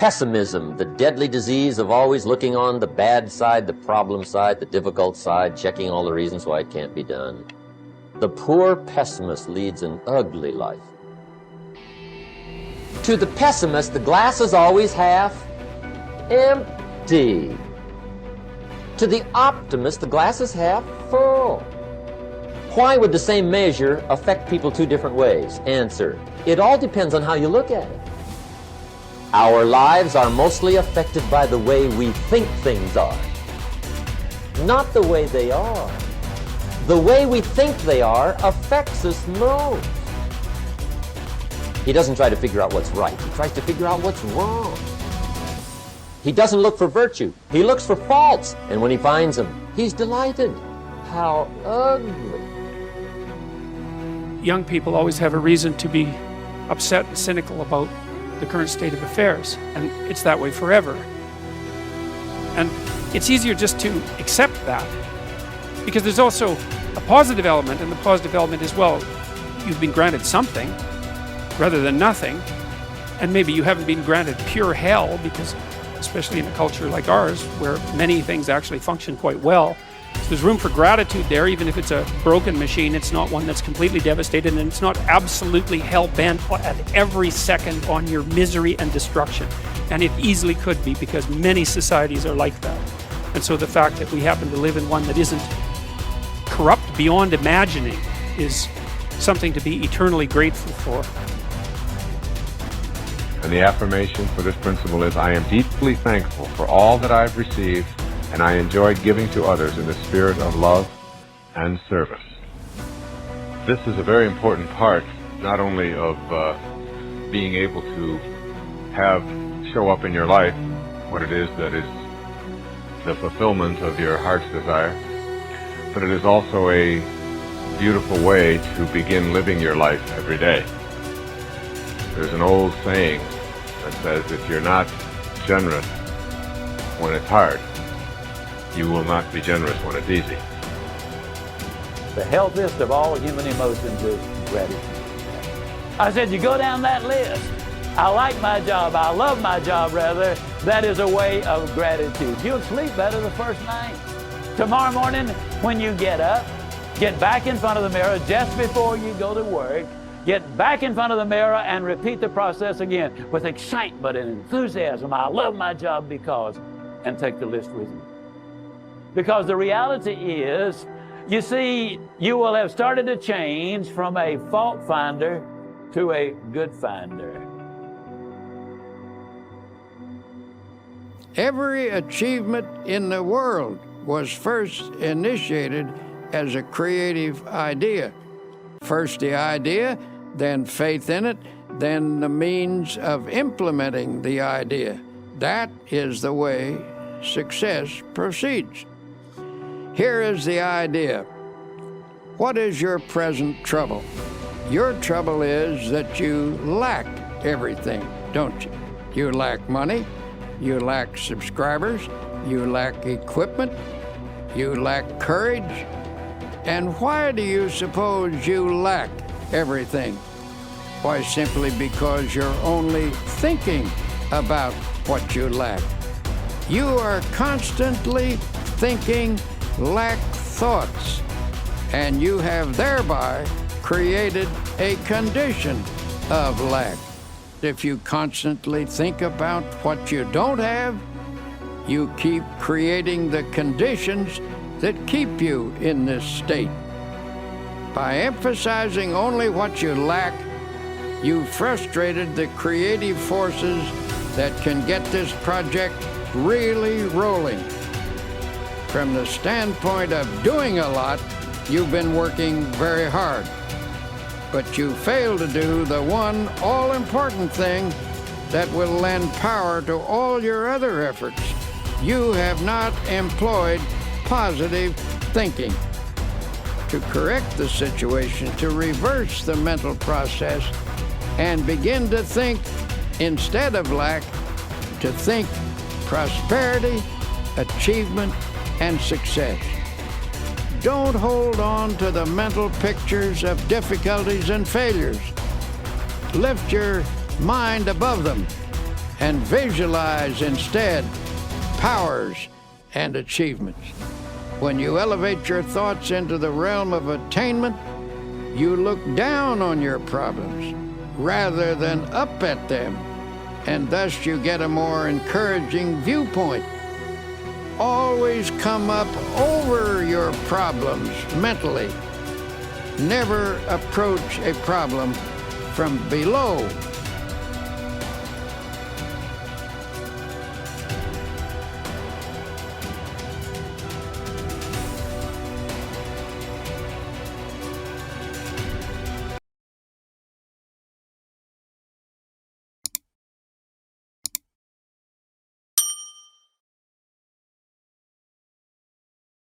Pessimism, the deadly disease of always looking on the bad side, the problem side, the difficult side, checking all the reasons why it can't be done. The poor pessimist leads an ugly life. To the pessimist, the glass is always half empty. To the optimist, the glass is half full. Why would the same measure affect people two different ways? Answer: it all depends on how you look at it. Our lives are mostly affected by the way we think things are, not the way they are. The way we think they are affects us most. He doesn't try to figure out what's right. He tries to figure out what's wrong. He doesn't look for virtue. He looks for faults. And when he finds them, he's delighted. How ugly. Young people always have a reason to be upset and cynical about the current state of affairs, and it's that way forever. And it's easier just to accept that, because there's also a positive element, and the positive element is, well, you've been granted something rather than nothing, and maybe you haven't been granted pure hell, because especially in a culture like ours where many things actually function quite well, so there's room for gratitude there. Even if it's a broken machine, it's not one that's completely devastated, and it's not absolutely hell-bent at every second on your misery and destruction. And it easily could be, because many societies are like that. And so the fact that we happen to live in one that isn't corrupt beyond imagining is something to be eternally grateful for. And the affirmation for this principle is, I am deeply thankful for all that I've received, and I enjoy giving to others in the spirit of love and service. This is a very important part, not only of being able to show up in your life what it is that is the fulfillment of your heart's desire, but it is also a beautiful way to begin living your life every day. There's an old saying that says, if you're not generous when it's hard, you will not be generous when it's easy. The healthiest of all human emotions is gratitude. I said, you go down that list. I like my job. I love my job, rather. That is a way of gratitude. You'll sleep better the first night. Tomorrow morning, when you get up, get back in front of the mirror just before you go to work. Get back in front of the mirror and repeat the process again with excitement and enthusiasm. I love my job because, and take the list with you. Because the reality is, you see, you will have started to change from a fault finder to a good finder. Every achievement in the world was first initiated as a creative idea. First the idea, then faith in it, then the means of implementing the idea. That is the way success proceeds. Here is the idea. What is your present trouble? Your trouble is that you lack everything, don't you? You lack money, you lack subscribers, you lack equipment, you lack courage. And why do you suppose you lack everything? Why, simply because you're only thinking about what you lack. You are constantly thinking lack thoughts, and you have thereby created a condition of lack. If you constantly think about what you don't have, you keep creating the conditions that keep you in this state. By emphasizing only what you lack, you frustrated the creative forces that can get this project really rolling. From the standpoint of doing a lot, you've been working very hard. But you fail to do the one all-important thing that will lend power to all your other efforts. You have not employed positive thinking. To correct the situation, to reverse the mental process, and begin to think, instead of lack, to think prosperity, achievement, and success. Don't hold on to the mental pictures of difficulties and failures. Lift your mind above them and visualize instead powers and achievements. When you elevate your thoughts into the realm of attainment, you look down on your problems rather than up at them, and thus you get a more encouraging viewpoint. Always come up over your problems mentally. Never approach a problem from below